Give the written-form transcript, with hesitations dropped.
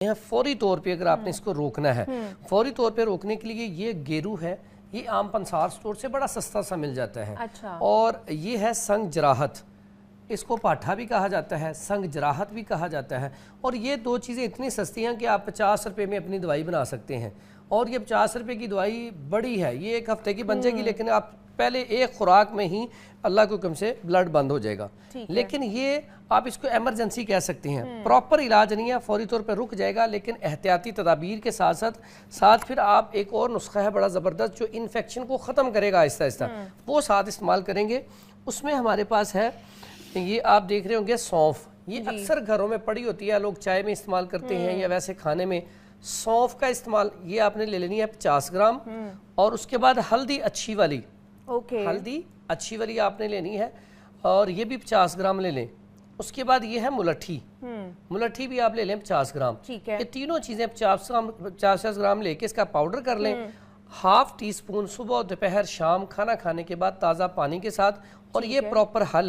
यहाँ फौरी तौर पे अगर आपने इसको रोकना है, फौरी तौर पे रोकने के लिए ये गेरू है, ये आम पंसार स्टोर से बड़ा सस्ता सा मिल जाता है। अच्छा। और ये है संग जराहत, इसको पाठा भी कहा जाता है, संग जराहत भी कहा जाता है। और ये दो चीज़ें इतनी सस्ती हैं कि आप 50 रुपये में अपनी दवाई बना सकते हैं। और ये 50 रुपये की दवाई बड़ी है, ये एक हफ्ते की बन जाएगी, लेकिन आप पहले एक खुराक में ही अल्लाह के हुक्म से ब्लड बंद हो जाएगा। लेकिन ये आप इसको एमरजेंसी कह सकते हैं, प्रॉपर इलाज नहीं है, फौरी तौर पर रुक जाएगा, लेकिन एहतियाती तदाबीर के साथ साथ फिर आप एक और नुस्खा है बड़ा ज़बरदस्त जो इन्फेक्शन को ख़त्म करेगा आहिस्ता आहिस्ता, वो साथ इस्तेमाल करेंगे। उसमें हमारे पास है, ये आप देख रहे होंगे सौंफ, ये अक्सर घरों में पड़ी होती है, लोग चाय में इस्तेमाल करते हैं या वैसे खाने में। सौंफ का इस्तेमाल ये आपने ले लेनी है 50 ग्राम। और उसके बाद हल्दी अच्छी वाली, हल्दी अच्छी वाली आपने लेनी है, और ये भी 50 ग्राम ले लें। उसके बाद ये है मुलट्ठी, मुलट्ठी भी आप ले लें 50 ग्राम। ठीक है। ये तीनों चीज़ें 50 ग्राम लेके इसका पाउडर कर लें। हाफ टी स्पून सुबह दोपहर शाम खाना खाने के बाद ताज़ा पानी के साथ, और ये प्रॉपर हल है।